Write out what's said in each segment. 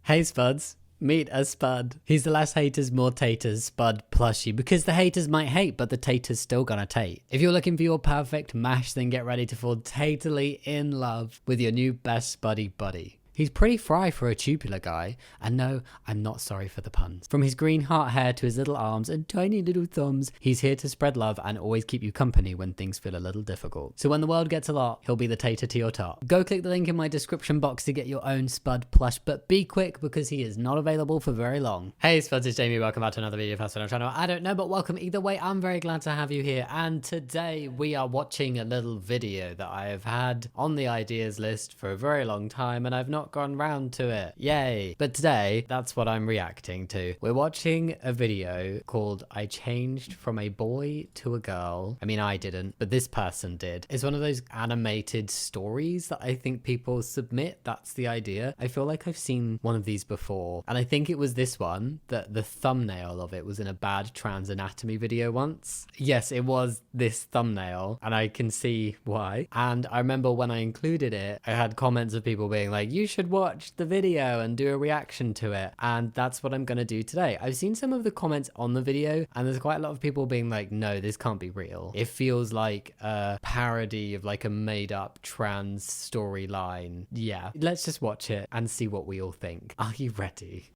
Hey Spuds, meet a Spud. He's the less haters, more taters Spud plushie, because the haters might hate, but the taters still gonna tate. If you're looking for your perfect mash, then get ready to fall tatally in love with your new best buddy buddy. He's pretty fry for a tubular guy, and no, I'm not sorry for the puns. From his green heart hair to his little arms and tiny little thumbs, he's here to spread love and always keep you company when things feel a little difficult. So when the world gets a lot, he'll be the tater to your top. Go click the link in my description box to get your own Spud plush, but be quick because he is not available for very long. Hey Spuds, it's Jamie, welcome back to another video on our channel. I don't know, but welcome either way. I'm very glad to have you here, and today we are watching a little video that I have had on the ideas list for a very long time, and I've not gone round to it. Yay. But today, that's what I'm reacting to. We're watching a video called I Changed from a Boy to a Girl. I mean, I didn't, but this person did. It's one of those animated stories that I think people submit. That's the idea. I feel like I've seen one of these before, and I think it was this one that the thumbnail of it was in a bad trans anatomy video once. Yes, it was this thumbnail, and I can see why. And I remember when I included it, I had comments of people being like, you should watch the video and do a reaction to it, and that's what I'm gonna do today. I've seen some of the comments on the video, and there's quite a lot of people being like, no, this can't be real. It feels like a parody of like a made-up trans storyline. Yeah, let's just watch it and see what we all think. Are you ready?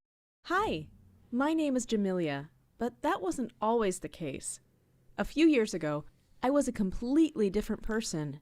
Hi, my name is Jamilia, but that wasn't always the case. A few years ago, I was a completely different person.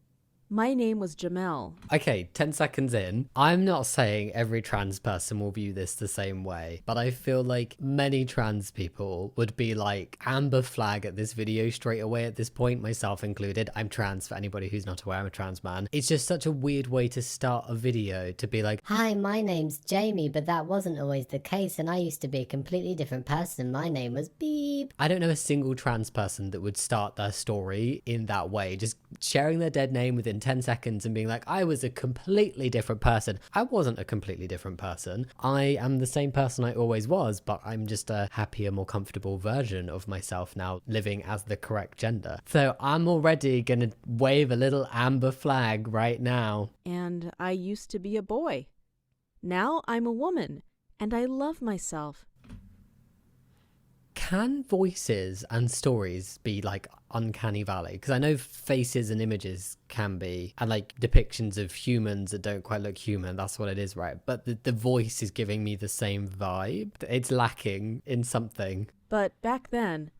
My name was Jamel. Okay, 10 seconds in. I'm not saying every trans person will view this the same way, but I feel like many trans people would be like amber flag at this video straight away at this point, myself included. I'm trans, for anybody who's not aware, I'm a trans man. It's just such a weird way to start a video, to be like, hi, my name's Jamie, but that wasn't always the case, and I used to be a completely different person. My name was Beep. I don't know a single trans person that would start their story in that way, just sharing their dead name within 10 seconds and being like, I was a completely different person. I wasn't a completely different person. I am the same person I always was, but I'm just a happier, more comfortable version of myself now, living as the correct gender. So I'm already gonna wave a little amber flag right now. And I used to be a boy. Now I'm a woman, and I love myself. Can voices and stories be like uncanny valley? Because I know faces and images can be, and like depictions of humans that don't quite look human, that's what it is, right? But the voice is giving me the same vibe. It's lacking in something. But back then,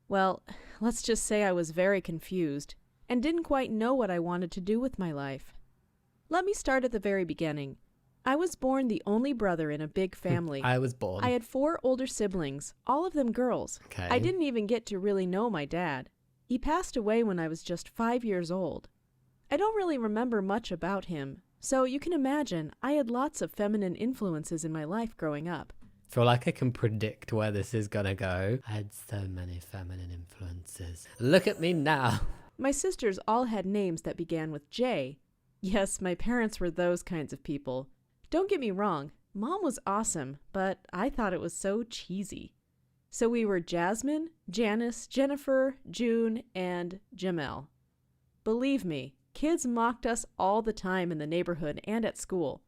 well, let's just say I was very confused and didn't quite know what I wanted to do with my life. Let me start at the very beginning. I was born the only brother in a big family. I was born. I had 4 older siblings, all of them girls. Okay. I didn't even get to really know my dad. He passed away when I was just 5 years old. I don't really remember much about him, so you can imagine I had lots of feminine influences in my life growing up. I feel like I can predict where this is gonna go. I had so many feminine influences. Look at me now. My sisters all had names that began with J. Yes, my parents were those kinds of people. Don't get me wrong, Mom was awesome, but I thought it was so cheesy. So we were Jasmine, Janice, Jennifer, June, and Jamel. Believe me, kids mocked us all the time in the neighborhood and at school.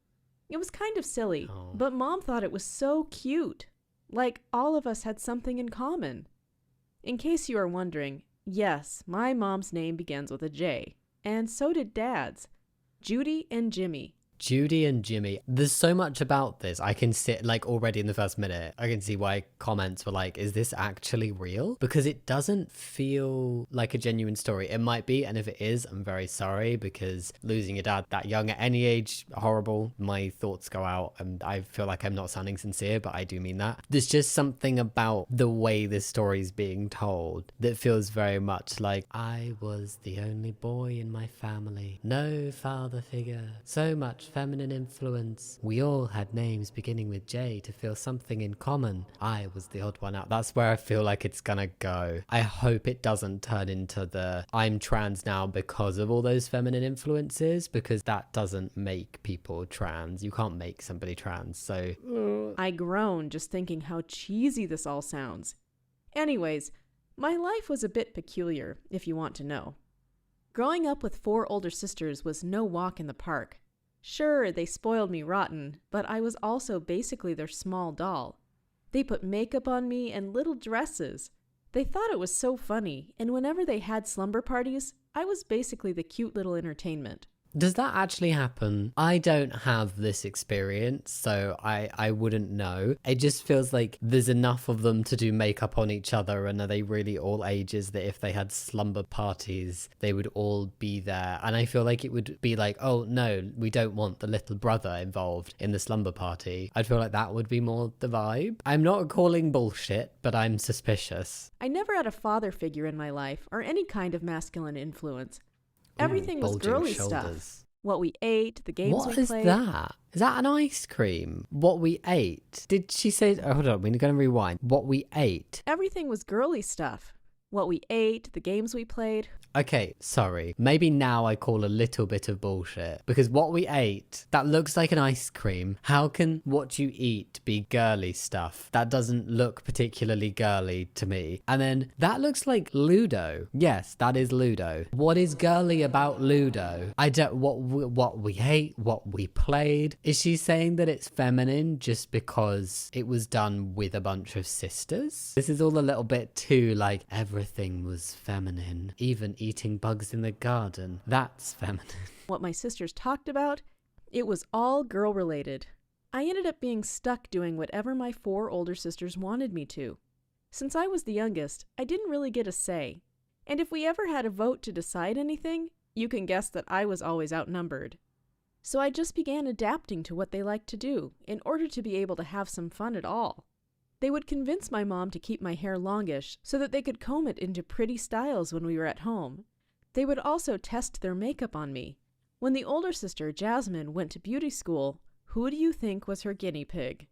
It was kind of silly, but Mom thought it was so cute. Like all of us had something in common. In case you are wondering, yes, my mom's name begins with a J, and so did Dad's. Judy and Jimmy. Judy and Jimmy. There's so much about this. I can sit like already in the first minute. I can see why comments were like, is this actually real? Because it doesn't feel like a genuine story. It might be, and if it is, I'm very sorry, because losing your dad that young at any age, horrible. My thoughts go out, and I feel like I'm not sounding sincere, but I do mean that. There's just something about the way this story is being told that feels very much like, I was the only boy in my family. No father figure. So much feminine influence. We all had names beginning with J to feel something in common. I was the odd one out. That's where I feel like it's gonna go. I hope it doesn't turn into the I'm trans now because of all those feminine influences, because that doesn't make people trans. You can't make somebody trans, so... I groaned just thinking how cheesy this all sounds. Anyways, my life was a bit peculiar, if you want to know. Growing up with 4 older sisters was no walk in the park. Sure, they spoiled me rotten, but I was also basically their small doll. They put makeup on me and little dresses. They thought it was so funny, and whenever they had slumber parties, I was basically the cute little entertainment. Does that actually happen? I don't have this experience, so I wouldn't know. It just feels like there's enough of them to do makeup on each other, and are they really all ages that if they had slumber parties, they would all be there? And I feel like it would be like, oh no, we don't want the little brother involved in the slumber party. I'd feel like that would be more the vibe. I'm not calling bullshit, but I'm suspicious. I never had a father figure in my life, or any kind of masculine influence. Everything was bulging girly shoulders. stuff. What we ate, the games What we is played. that? Is that an ice cream? What we ate? Did she say... Oh, hold on, we're going to rewind. What we ate. Everything was girly stuff. What we ate, the games we played. Okay, sorry. Maybe now I call a little bit of bullshit. Because what we ate, that looks like an ice cream. How can what you eat be girly stuff? That doesn't look particularly girly to me. And then that looks like Ludo. Yes, that is Ludo. What is girly about Ludo? I don't... What we ate, what we played. Is she saying that it's feminine just because it was done with a bunch of sisters? This is all a little bit too like everything was feminine. Even eating bugs in the garden. That's feminine. What my sisters talked about, it was all girl related. I ended up being stuck doing whatever my 4 older sisters wanted me to. Since I was the youngest, I didn't really get a say. And if we ever had a vote to decide anything, you can guess that I was always outnumbered. So I just began adapting to what they liked to do in order to be able to have some fun at all. They would convince my mom to keep my hair longish so that they could comb it into pretty styles when we were at home. They would also test their makeup on me. When the older sister, Jasmine, went to beauty school, who do you think was her guinea pig?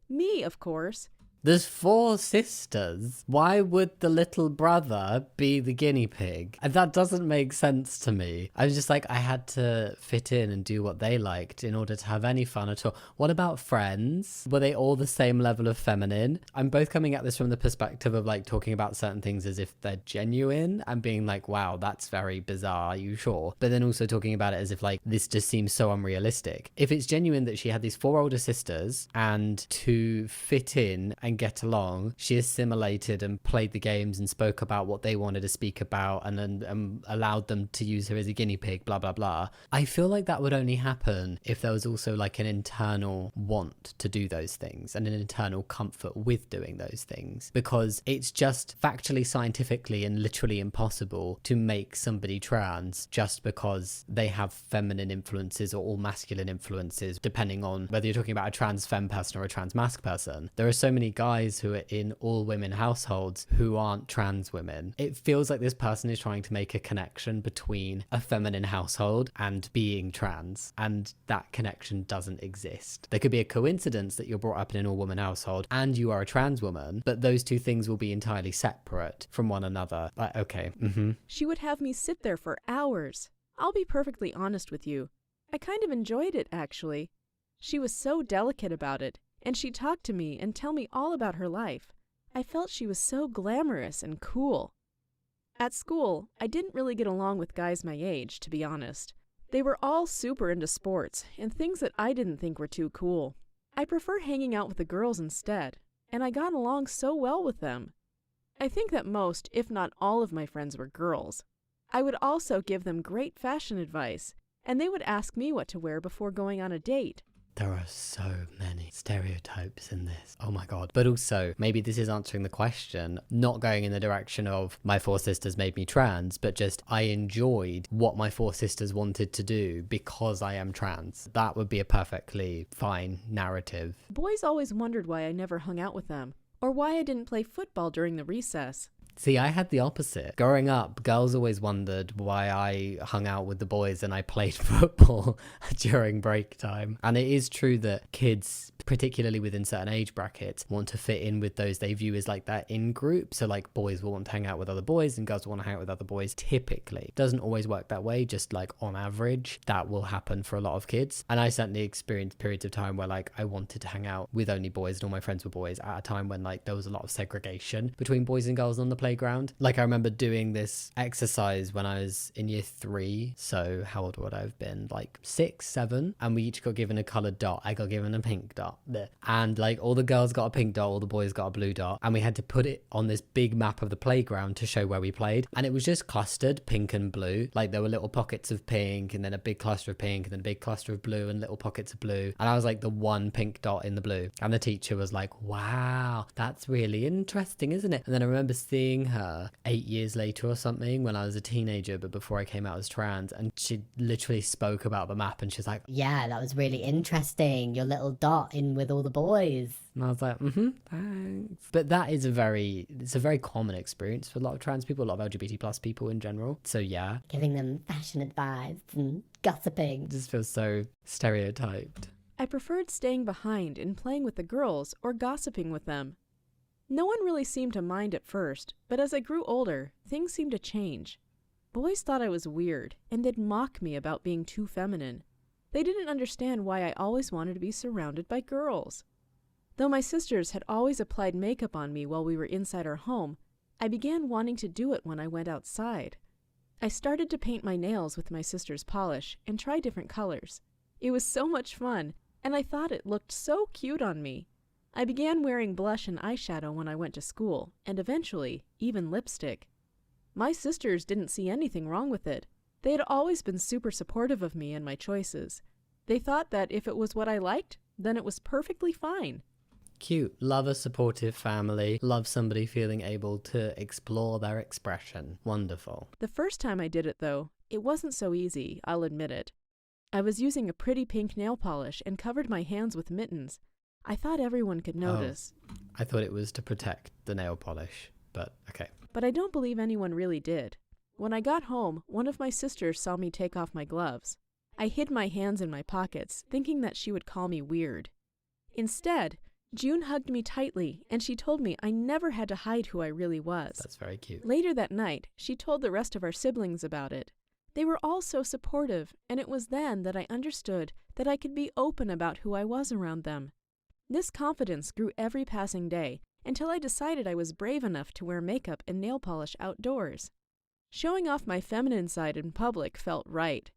Me, of course. There's 4 sisters. Why would the little brother be the guinea pig? And that doesn't make sense to me. I was just like, I had to fit in and do what they liked in order to have any fun at all. What about friends? Were they all the same level of feminine? I'm both coming at this from the perspective of like talking about certain things as if they're genuine and being like, wow, that's very bizarre. Are you sure? But then also talking about it as if like, this just seems so unrealistic. If it's genuine that she had these 4 older sisters and to fit in and get along, she assimilated and played the games and spoke about what they wanted to speak about and then allowed them to use her as a guinea pig, blah blah blah. I feel like that would only happen if there was also like an internal want to do those things and an internal comfort with doing those things, because it's just factually, scientifically and literally impossible to make somebody trans just because they have feminine influences or all masculine influences, depending on whether you're talking about a trans femme person or a trans masc person. There are so many guys who are in all women households who aren't trans women. It feels like this person is trying to make a connection between a feminine household and being trans, and that connection doesn't exist. There could be a coincidence that you're brought up in an all woman household and you are a trans woman, but those two things will be entirely separate from one another. Like, okay. She would have me sit there for hours. I'll be perfectly honest with you. I kind of enjoyed it, actually. She was so delicate about it, and she'd talk to me and tell me all about her life. I felt she was so glamorous and cool. At school, I didn't really get along with guys my age, to be honest. They were all super into sports and things that I didn't think were too cool. I prefer hanging out with the girls instead, and I got along so well with them. I think that most, if not all of my friends were girls. I would also give them great fashion advice, and they would ask me what to wear before going on a date. There are so many stereotypes in this. Oh my god. But also, maybe this is answering the question, not going in the direction of my 4 sisters made me trans, but just I enjoyed what my 4 sisters wanted to do because I am trans. That would be a perfectly fine narrative. Boys always wondered why I never hung out with them, or why I didn't play football during the recess. See, I had the opposite. Growing up, girls always wondered why I hung out with the boys and I played football during break time. And it is true that kids, particularly within certain age brackets, want to fit in with those they view as like that in group. So like boys will want to hang out with other boys and girls will want to hang out with other boys. Typically, doesn't always work that way, just like on average, that will happen for a lot of kids. And I certainly experienced periods of time where like I wanted to hang out with only boys and all my friends were boys at a time when like there was a lot of segregation between boys and girls on the playground. Like I remember doing this exercise when I was in year 3. So how old would I have been? Like 6, 7. And we each got given a colored dot. I got given a pink dot. And like all the girls got a pink dot, all the boys got a blue dot. And we had to put it on this big map of the playground to show where we played. And it was just clustered pink and blue. Like there were little pockets of pink and then a big cluster of pink and then a big cluster of blue and little pockets of blue. And I was like the one pink dot in the blue. And the teacher was like, wow, that's really interesting, isn't it? And then I remember seeing her 8 years later or something when I was a teenager, but before I came out as trans. And she literally spoke about the map and she's like, yeah, that was really interesting. Your little dot in with all the boys. and I was like, thanks. But that is it's a very common experience for a lot of trans people, a lot of LGBT plus people in general. So yeah. Giving them fashion advice and gossiping. It just feels so stereotyped. I preferred staying behind and playing with the girls or gossiping with them. No one really seemed to mind at first, but as I grew older, things seemed to change. Boys thought I was weird, and they'd mock me about being too feminine. They didn't understand why I always wanted to be surrounded by girls. Though my sisters had always applied makeup on me while we were inside our home, I began wanting to do it when I went outside. I started to paint my nails with my sister's polish and try different colors. It was so much fun, and I thought it looked so cute on me. I began wearing blush and eyeshadow when I went to school, and eventually, even lipstick. My sisters didn't see anything wrong with it. They had always been super supportive of me and my choices. They thought that if it was what I liked, then it was perfectly fine. Cute. Love a supportive family. Love somebody feeling able to explore their expression. Wonderful. The first time I did it, though, it wasn't so easy, I'll admit it. I was using a pretty pink nail polish and covered my hands with mittens. I thought everyone could notice. I thought it was to protect the nail polish, but okay. But I don't believe anyone really did. When I got home, one of my sisters saw me take off my gloves. I hid my hands in my pockets, thinking that she would call me weird. Instead, June hugged me tightly, and she told me I never had to hide who I really was. That's very cute. Later that night, she told the rest of our siblings about it. They were all so supportive, and it was then that I understood that I could be open about who I was around them. This confidence grew every passing day until I decided I was brave enough to wear makeup and nail polish outdoors. Showing off my feminine side in public felt right.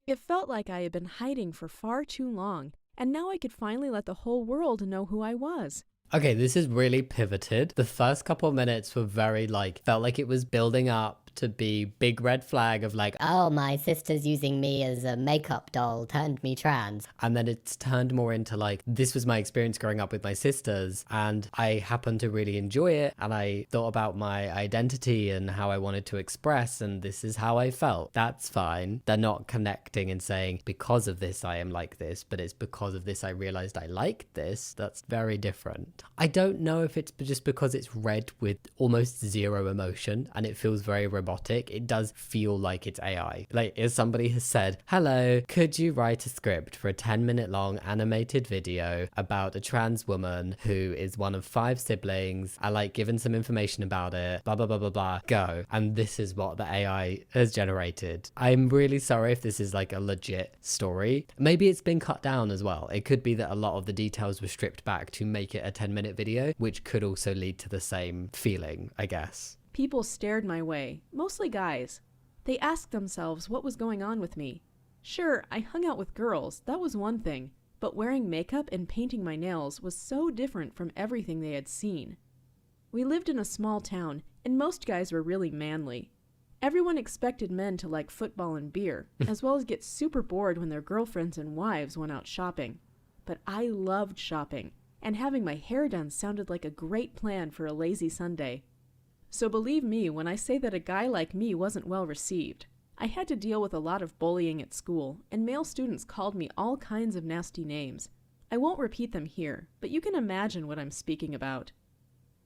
It felt like I had been hiding for far too long, and now I could finally let the whole world know who I was. Okay, this is really pivoted. The first couple of minutes were very felt like it was building up to be big red flag of oh, my sister's using me as a makeup doll turned me trans. And then it's turned more into this was my experience growing up with my sisters and I happened to really enjoy it and I thought about my identity and how I wanted to express and this is how I felt. That's fine. They're not connecting and saying because of this I am like this, but it's because of this I realized I liked this. That's very different. I don't know if it's just because it's read with almost zero emotion and it feels very robotic. It does feel like it's AI. If somebody has said, hello, could you write a script for a 10-minute long animated video about a trans woman who is one of 5 siblings and given some information about it, blah, blah, blah, blah, blah, go. And this is what the AI has generated. I'm really sorry if this is a legit story. Maybe it's been cut down as well. It could be that a lot of the details were stripped back to make it a 10-minute video, which could also lead to the same feeling, I guess. People stared my way, mostly guys. They asked themselves what was going on with me. Sure, I hung out with girls, that was one thing, but wearing makeup and painting my nails was so different from everything they had seen. We lived in a small town, and most guys were really manly. Everyone expected men to like football and beer, as well as get super bored when their girlfriends and wives went out shopping. But I loved shopping, and having my hair done sounded like a great plan for a lazy Sunday. So believe me when I say that a guy like me wasn't well received. I had to deal with a lot of bullying at school, and male students called me all kinds of nasty names. I won't repeat them here, but you can imagine what I'm speaking about.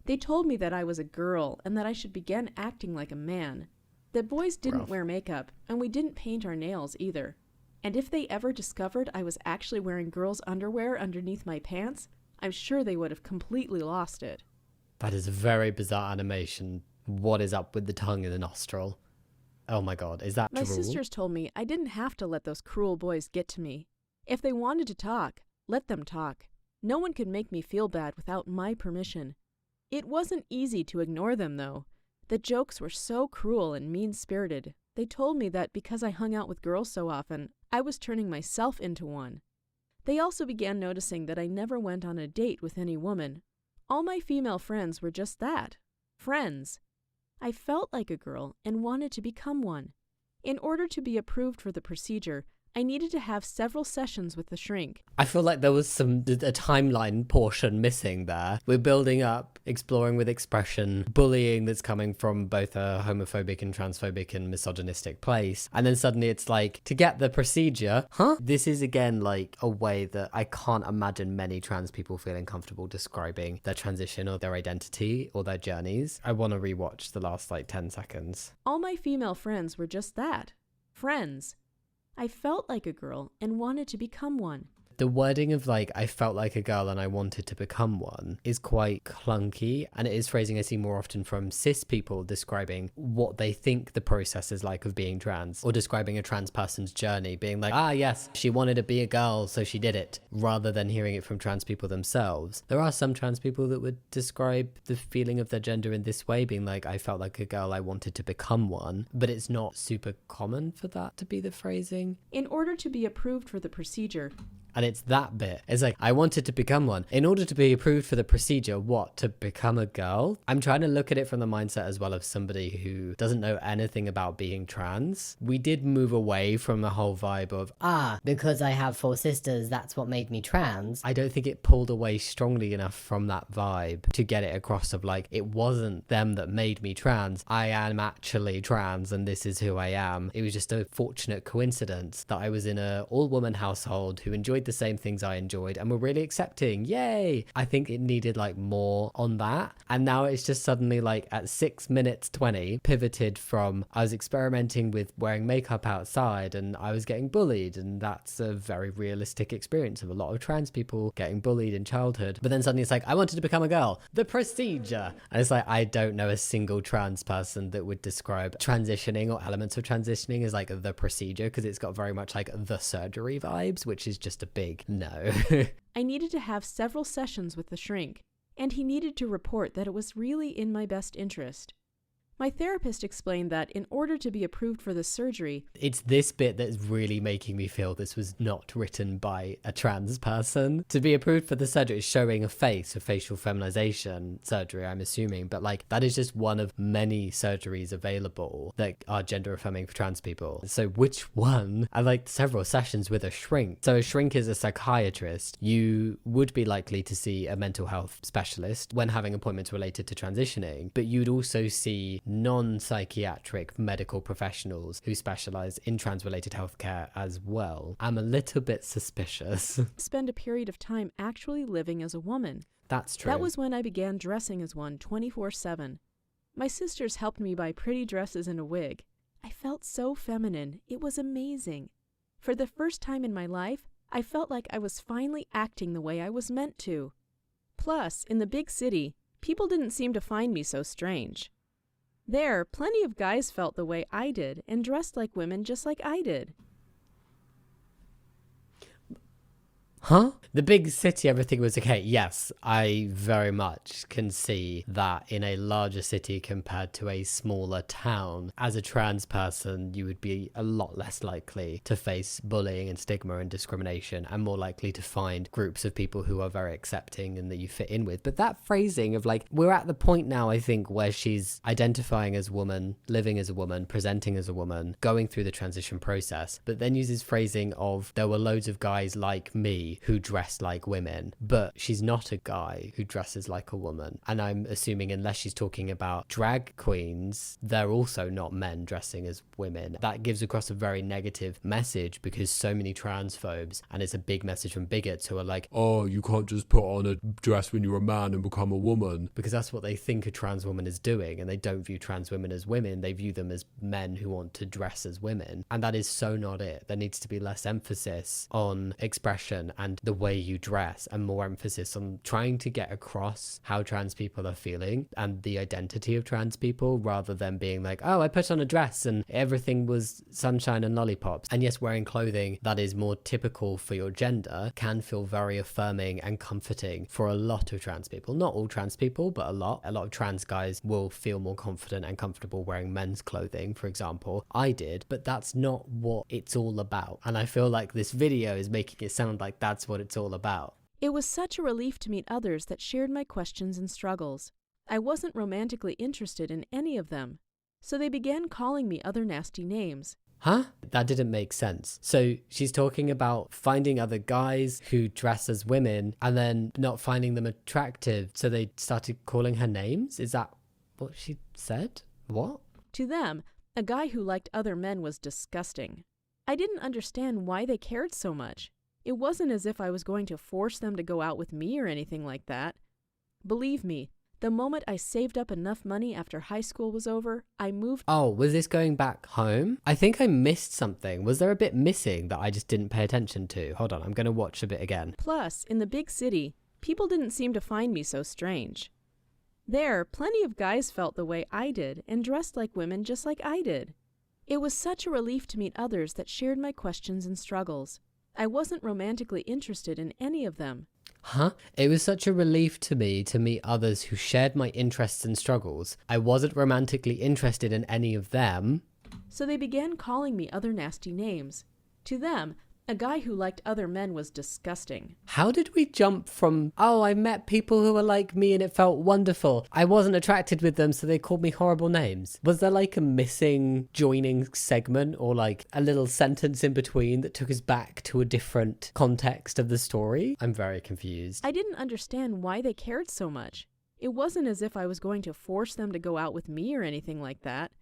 They told me that I was a girl and that I should begin acting like a man. That boys didn't wear makeup, and we didn't paint our nails either. And if they ever discovered I was actually wearing girls' underwear underneath my pants, I'm sure they would have completely lost it. That is a very bizarre animation. What is up with the tongue in the nostril? Oh my god, is that My drool? sisters told me I didn't have to let those cruel boys get to me. If they wanted to talk, let them talk. No one could make me feel bad without my permission. It wasn't easy to ignore them, though. The jokes were so cruel and mean-spirited. They told me that because I hung out with girls so often, I was turning myself into one. They also began noticing that I never went on a date with any woman. All my female friends were just that, friends. I felt like a girl and wanted to become one. In order to be approved for the procedure, I needed to have several sessions with the shrink. I feel like there was a timeline portion missing there. We're building up, exploring with expression, bullying that's coming from both a homophobic and transphobic and misogynistic place. And then suddenly it's like, to get the procedure, huh? This is again like a way that I can't imagine many trans people feeling comfortable describing their transition or their identity or their journeys. I want to rewatch the last 10 seconds. All my female friends were just that, friends. I felt like a girl and wanted to become one. The wording of I felt like a girl and I wanted to become one is quite clunky, and it is phrasing I see more often from cis people describing what they think the process is like of being trans, or describing a trans person's journey, being like, yes, she wanted to be a girl, so she did it, rather than hearing it from trans people themselves. There are some trans people that would describe the feeling of their gender in this way, being like, I felt like a girl, I wanted to become one, but it's not super common for that to be the phrasing. In order to be approved for the procedure, and it's that bit. It's like, I wanted to become one. In order to be approved for the procedure, what? To become a girl? I'm trying to look at it from the mindset as well of somebody who doesn't know anything about being trans. We did move away from the whole vibe of, because I have 4 sisters, that's what made me trans. I don't think it pulled away strongly enough from that vibe to get it across of it wasn't them that made me trans. I am actually trans and this is who I am. It was just a fortunate coincidence that I was in a all-woman household who enjoyed the same things I enjoyed and were really accepting. Yay! I think it needed more on that. And now it's just suddenly at 6 minutes 20 pivoted from I was experimenting with wearing makeup outside and I was getting bullied, and that's a very realistic experience of a lot of trans people getting bullied in childhood. But then suddenly it's I wanted to become a girl. The procedure. And it's I don't know a single trans person that would describe transitioning or elements of transitioning as the procedure, because it's got very much the surgery vibes, which is just a big no. I needed to have several sessions with the shrink, and he needed to report that it was really in my best interest. My therapist explained that in order to be approved for the surgery... It's this bit that's really making me feel this was not written by a trans person. To be approved for the surgery is showing a face, a facial feminization surgery, I'm assuming. But that is just one of many surgeries available that are gender affirming for trans people. So which one? I several sessions with a shrink. So a shrink is a psychiatrist. You would be likely to see a mental health specialist when having appointments related to transitioning, but you'd also see non-psychiatric medical professionals who specialize in trans-related healthcare as well. I'm a little bit suspicious. Spend a period of time actually living as a woman. That's true. That was when I began dressing as one 24/7. My sisters helped me buy pretty dresses and a wig. I felt so feminine. It was amazing. For the first time in my life, I felt like I was finally acting the way I was meant to. Plus, in the big city, people didn't seem to find me so strange. There, plenty of guys felt the way I did and dressed like women just like I did. Huh? The big city, everything was okay. Yes, I very much can see that in a larger city compared to a smaller town. As a trans person, you would be a lot less likely to face bullying and stigma and discrimination, and more likely to find groups of people who are very accepting and that you fit in with. But that phrasing of we're at the point now, I think, where she's identifying as a woman, living as a woman, presenting as a woman, going through the transition process, but then uses phrasing of there were loads of guys like me who dressed like women, but she's not a guy who dresses like a woman. And I'm assuming unless she's talking about drag queens, they're also not men dressing as women. That gives across a very negative message, because so many transphobes, and it's a big message from bigots who are oh, you can't just put on a dress when you're a man and become a woman. Because that's what they think a trans woman is doing, and they don't view trans women as women. They view them as men who want to dress as women. And that is so not it. There needs to be less emphasis on expression and the way you dress, and more emphasis on trying to get across how trans people are feeling and the identity of trans people, rather than being like, oh, I put on a dress and everything was sunshine and lollipops. And yes, wearing clothing that is more typical for your gender can feel very affirming and comforting for a lot of trans people. Not all trans people, but a lot of trans guys will feel more confident and comfortable wearing men's clothing, for example. I did, but that's not what it's all about. And I feel like this video is making it sound like that's what it's all about. It was such a relief to meet others that shared my questions and struggles. I wasn't romantically interested in any of them, so they began calling me other nasty names. Huh? That didn't make sense. So she's talking about finding other guys who dress as women and then not finding them attractive, so they started calling her names? Is that what she said? What? To them, a guy who liked other men was disgusting. I didn't understand why they cared so much. It wasn't as if I was going to force them to go out with me or anything like that. Believe me, the moment I saved up enough money after high school was over, I moved. Oh, was this going back home? I think I missed something. Was there a bit missing that I just didn't pay attention to? Hold on, I'm going to watch a bit again. Plus, in the big city, people didn't seem to find me so strange. There, plenty of guys felt the way I did and dressed like women just like I did. It was such a relief to meet others that shared my questions and struggles. I wasn't romantically interested in any of them. Huh? It was such a relief to me to meet others who shared my interests and struggles. I wasn't romantically interested in any of them. So they began calling me other nasty names. To them, a guy who liked other men was disgusting. How did we jump from, oh, I met people who were like me and it felt wonderful. I wasn't attracted with them, so they called me horrible names. Was there like a missing joining segment or like a little sentence in between that took us back to a different context of the story? I'm very confused. I didn't understand why they cared so much. It wasn't as if I was going to force them to go out with me or anything like that.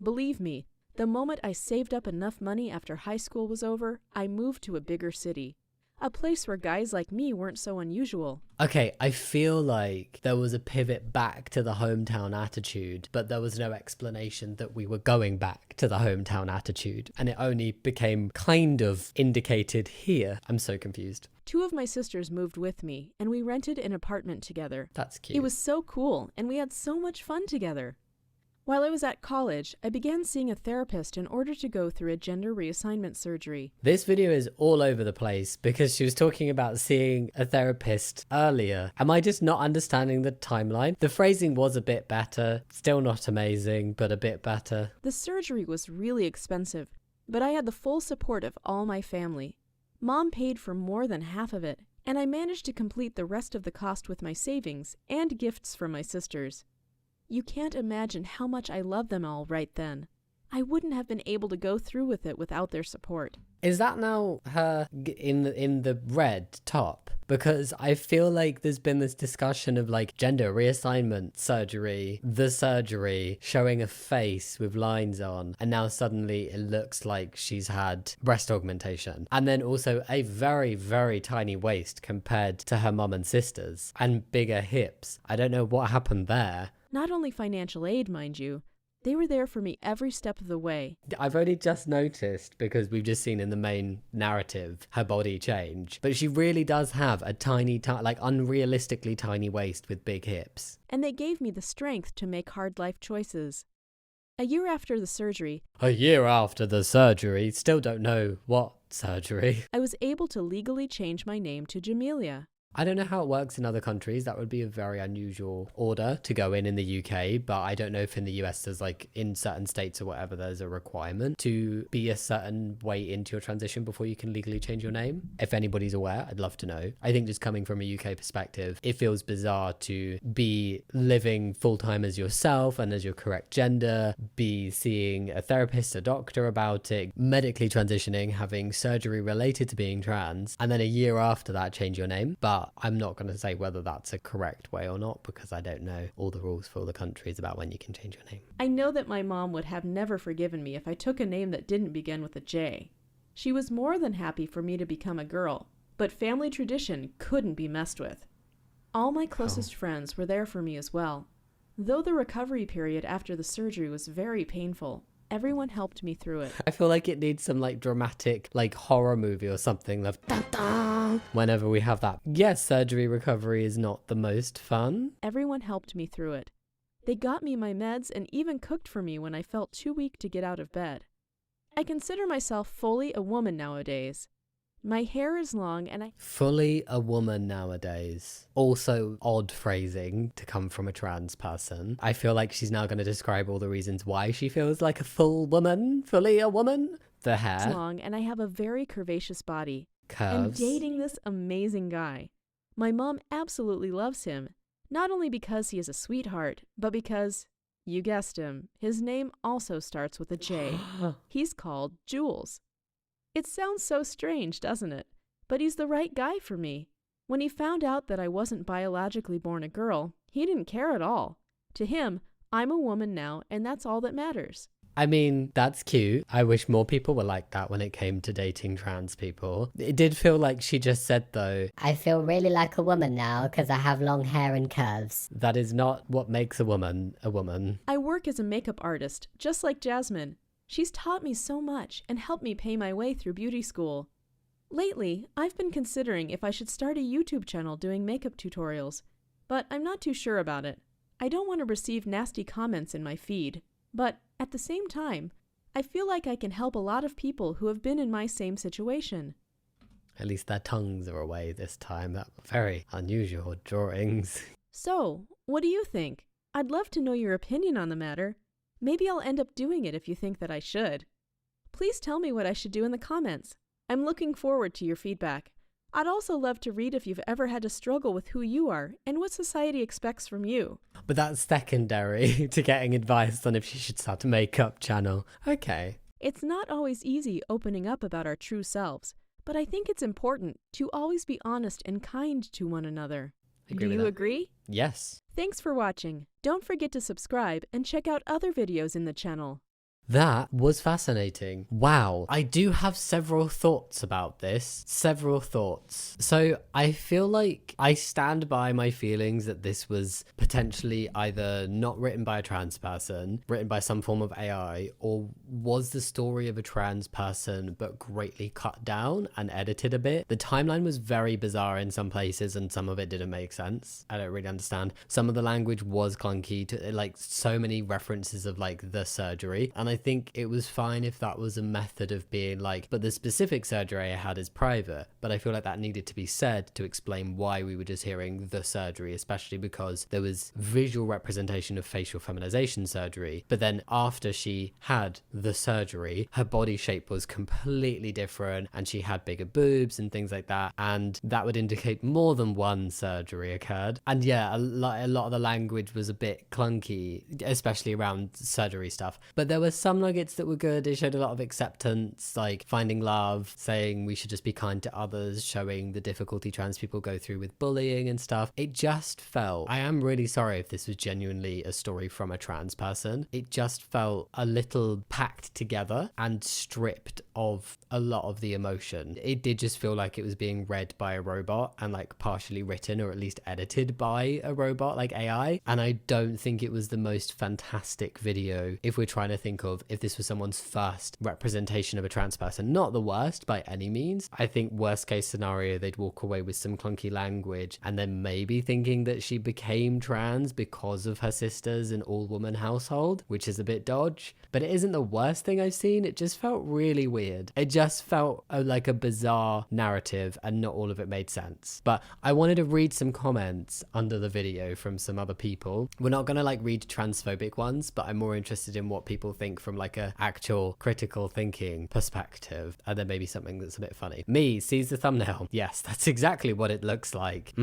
Believe me, the moment I saved up enough money after high school was over, I moved to a bigger city. A place where guys like me weren't so unusual. Okay, I feel like there was a pivot back to the hometown attitude, but there was no explanation that we were going back to the hometown attitude. And it only became kind of indicated here. I'm so confused. 2 of my sisters moved with me, and we rented an apartment together. That's cute. It was so cool, and we had so much fun together. While I was at college, I began seeing a therapist in order to go through a gender reassignment surgery. This video is all over the place because she was talking about seeing a therapist earlier. Am I just not understanding the timeline? The phrasing was a bit better, still not amazing, but a bit better. The surgery was really expensive, but I had the full support of all my family. Mom paid for more than half of it, and I managed to complete the rest of the cost with my savings and gifts from my sisters. You can't imagine how much I loved them all right then. I wouldn't have been able to go through with it without their support. Is that now her in the red top? Because I feel like there's been this discussion of like gender reassignment surgery, the surgery, showing a face with lines on, and now suddenly it looks like she's had breast augmentation. And then also a very, very tiny waist compared to her mum and sisters, and bigger hips. I don't know what happened there. Not only financial aid, mind you, they were there for me every step of the way. I've only just noticed, because we've just seen in the main narrative her body change, but she really does have a tiny, like unrealistically tiny waist with big hips. And they gave me the strength to make hard life choices. A year after the surgery, Still don't know what surgery. I was able to legally change my name to Jamelia. I don't know how it works in other countries. That would be a very unusual order to go in the UK, but I don't know if in the US there's like in certain states or whatever, there's a requirement to be a certain way into your transition before you can legally change your name. If anybody's aware, I'd love to know. I think just coming from a UK perspective, it feels bizarre to be living full-time as yourself and as your correct gender, be seeing a therapist, a doctor about it, medically transitioning, having surgery related to being trans, and then a year after that change your name. But I'm not going to say whether that's a correct way or not because I don't know all the rules for all the countries about when you can change your name. I know that my mom would have never forgiven me if I took a name that didn't begin with a J. She was more than happy for me to become a girl, but family tradition couldn't be messed with. All my closest friends were there for me as well. Though the recovery period after the surgery was very painful, Everyone helped me through it. I feel like it needs some like dramatic like horror movie or something of dun-dun, whenever we have that. Yes, surgery recovery is not the most fun. Everyone helped me through it. They got me my meds and even cooked for me when I felt too weak to get out of bed. I consider myself fully a woman nowadays. My hair is long and Fully a woman nowadays. Also odd phrasing to come from a trans person. I feel like she's now going to describe all the reasons why she feels like a full woman, fully a woman. The hair, long and I have a very curvaceous body. I'm curves. dating this amazing guy. My mom absolutely loves him, not only because he is a sweetheart, but because, you guessed him, his name also starts with a J. He's called Jules. It sounds so strange, doesn't it? But he's the right guy for me. When he found out that I wasn't biologically born a girl, he didn't care at all. To him, I'm a woman now, and that's all that matters. I mean, that's cute. I wish more people were like that when it came to dating trans people. It did feel like she just said, though, I feel really like a woman now because I have long hair and curves. that is not what makes a woman a woman. I work as a makeup artist, just like Jasmine. She's taught me so much and helped me pay my way through beauty school. Lately, I've been considering if I should start a YouTube channel doing makeup tutorials, but I'm not too sure about it. I don't want to receive nasty comments in my feed, but at the same time, I feel like I can help a lot of people who have been in my same situation. At least their tongues are away this time. That were very unusual drawings. So, what do you think? I'd love to know your opinion on the matter. Maybe I'll end up doing it if you think that I should. Please tell me what I should do in the comments. I'm looking forward to your feedback. I'd also love to read if you've ever had to struggle with who you are and what society expects from you. But that's secondary to getting advice on if she should start a makeup channel. Okay. It's not always easy opening up about our true selves, but I think it's important to always be honest and kind to one another. Agree Do with you that. agree? Yes. Thanks for watching. Don't forget to subscribe and check out other videos in the channel. That was fascinating. Wow. I do have several thoughts about this. Several thoughts. So I feel like I stand by my feelings that this was potentially either not written by a trans person, written by some form of AI, or was the story of a trans person but greatly cut down and edited a bit. The timeline was very bizarre in some places and some of it didn't make sense. I don't really understand. Some of the language was clunky to like so many references of like the surgery, and I think it was fine if that was a method of being like, but the specific surgery I had is private. But I feel like that needed to be said to explain why we were just hearing the surgery, especially because there was visual representation of facial feminization surgery. But then after she had the surgery, her body shape was completely different and she had bigger boobs and things like that. And that would indicate more than one surgery occurred. And yeah, a lot of the language was a bit clunky, especially around surgery stuff. But there were some nuggets that were good. It showed a lot of acceptance, like finding love, saying we should just be kind to others, showing the difficulty trans people go through with bullying and stuff. It just felt, I am really sorry if this was genuinely a story from a trans person. It just felt a little packed together and stripped of a lot of the emotion. It did just feel like it was being read by a robot and like partially written or at least edited by a robot like AI. And I don't think it was the most fantastic video if we're trying to think of if this was someone's first representation of a trans person. Not the worst by any means. I think worst case scenario, they'd walk away with some clunky language and then maybe thinking that she became trans because of her sister's an all-woman household, which is a bit dodge. But it isn't the worst thing I've seen. It just felt really weird. It just felt like a bizarre narrative and not all of it made sense. But I wanted to read some comments under the video from some other people. We're not going to like read transphobic ones, but I'm more interested in what people think from like a actual critical thinking perspective. And then maybe something that's a bit funny. Me sees the thumbnail. Yes, that's exactly what it looks like.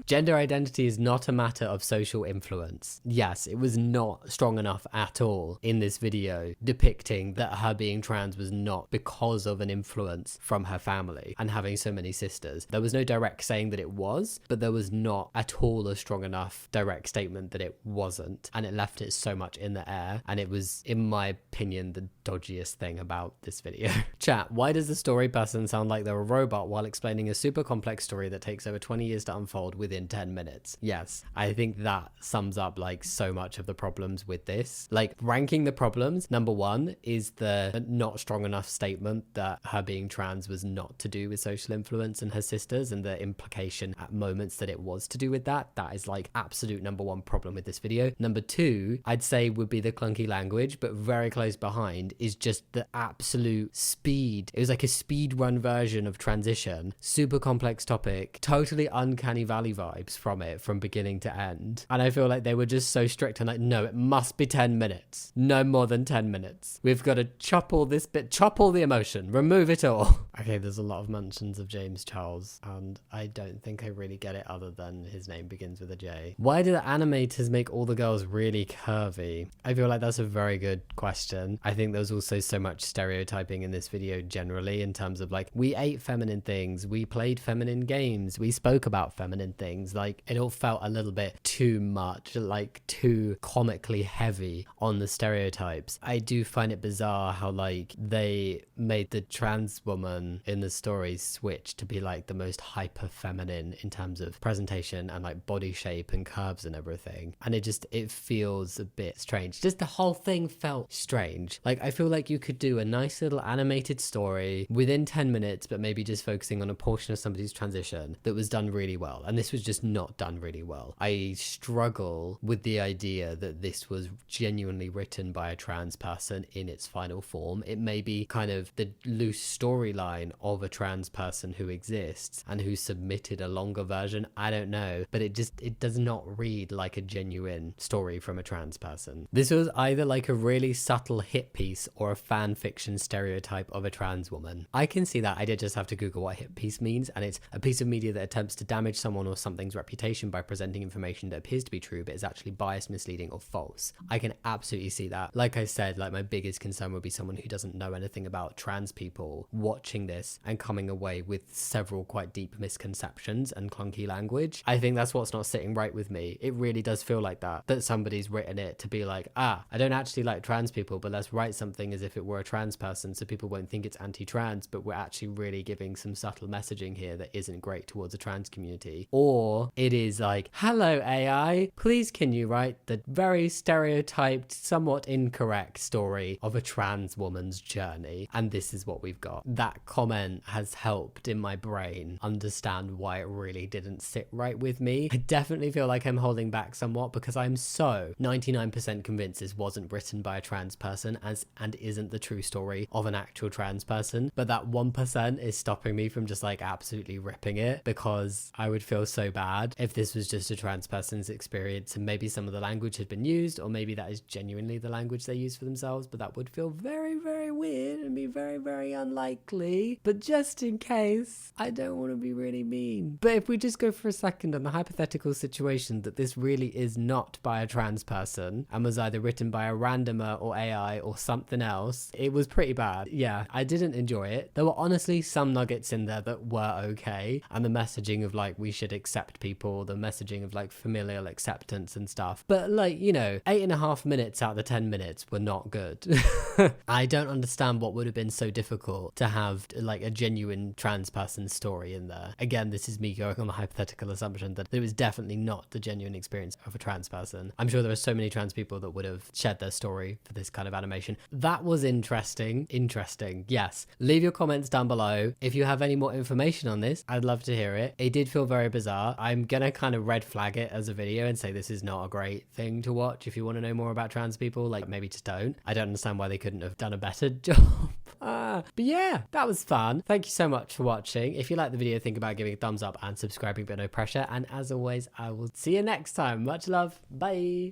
Gender identity is not a matter of social influence. Yes, it was not strong enough at all in this video depicting that her being trans was not because of an influence from her family and having so many sisters. There was no direct saying that it was, but there was not at all a strong enough direct statement that it wasn't. And it left it so much in the air. And it was, in my opinion, the dodgiest thing about this video. Chat, why does the story person sound like they're a robot while explaining a super complex story that takes over 20 years to unfold within 10 minutes? Yes, I think that sums up like so much of the problems with this. Like ranking the problems, number one is the not strong enough statement that her being trans was not to do with social influence and her sisters, and the implication at moments that it was to do with that. That is like absolute number one problem with this video. Number two, I'd say would be the clunky language, but very close behind is just the absolute speed. It was like a speed run version of transition, super complex topic, totally uncanny valley vibes from it from beginning to end. And I feel like they were just so strict and like, no, it must be 10 minutes, no more than 10 minutes. We've got to chop all this bit, chop all the emotion, remove it all. Okay, there's a lot of mentions of James Charles, and I don't think I really get it other than his name begins with a J. Why do the animators make all the girls really curvy? I feel like that's a very good question. I think there's also so much stereotyping in this video generally, in terms of like, we ate feminine things, we played feminine games, we spoke about feminine things. Like, it all felt a little bit too much, like too comically heavy on the stereotypes. I do find it bizarre how like they made the trans woman in the story switch to be like the most hyper feminine in terms of presentation and like body shape and curves and everything, and it feels a bit strange. Just the whole thing felt strange. Like, I feel like you could do a nice little animated story within 10 minutes, but maybe just focusing on a portion of somebody's transition that was done really well, and this was just not done really well. I struggle with the idea that this was genuinely written by a trans person in its final form. It may be kind of the loose storyline of a trans person who exists and who submitted a longer version. I don't know, but it does not read like a genuine story from a trans person. This was either like a really subtle hit piece or a fan fiction stereotype of a trans woman. I can see that. I did just have to Google what hit piece means, and it's a piece of media that attempts to damage someone or something's reputation by presenting information that appears to be true but is actually biased, misleading, or false. I can absolutely see that. Like I said, like my biggest concern would be someone who doesn't know anything about trans people watching this and coming away with several quite deep misconceptions and clunky language. I think that's what's not sitting right with me. It really does feel like that somebody's written it to be like, I don't actually like trans people, but let's write something as if it were a trans person so people won't think it's anti-trans, but we're actually really giving some subtle messaging here that isn't great towards the trans community. Or it is like, hello AI, please can you write the very stereotyped, somewhat incorrect story of a trans woman's journey, and this is what we've got. That comment has helped in my brain understand why it really didn't sit right with me. I definitely feel like I'm holding back somewhat because I'm so 99% convinced this wasn't written by a trans person and isn't the true story of an actual trans person, but that 1% is stopping me from just like absolutely ripping it, because I would feel so bad if this was just a trans person's experience and maybe some of the language had been used, or maybe that is genuinely the language they use for themselves, but that would feel very, very weird and be very, very unlikely. But just in case, I don't want to be really mean. But if we just go for a second on the hypothetical situation that this really is not by a trans person and was either written by a randomer or AI or something else, it was pretty bad. Yeah, I didn't enjoy it. There were honestly some nuggets in there that were okay, and the messaging of like we should accept people, the messaging of like familial acceptance and stuff, but like, you know, 8.5 minutes out of the 10 minutes were not good. I don't understand what would have been so difficult to have like a genuine trans person story in there. Again, this is me going on the hypothetical assumption that it was definitely not the genuine experience of a trans person. I'm sure there are so many trans people that would have shared their story for this kind of animation. That was interesting. Yes. Leave your comments down below. If you have any more information on this, I'd love to hear it. It did feel very bizarre. I'm gonna kind of red flag it as a video and say this is not a great thing to watch if you want to know more about trans people. Like, maybe just don't. I don't understand why they couldn't have done a better job. But yeah, that was fun. Thank you so much for watching. If you liked the video, think about giving a thumbs up and subscribing, but no pressure. And as always, I will see you next time. Much love. Bye.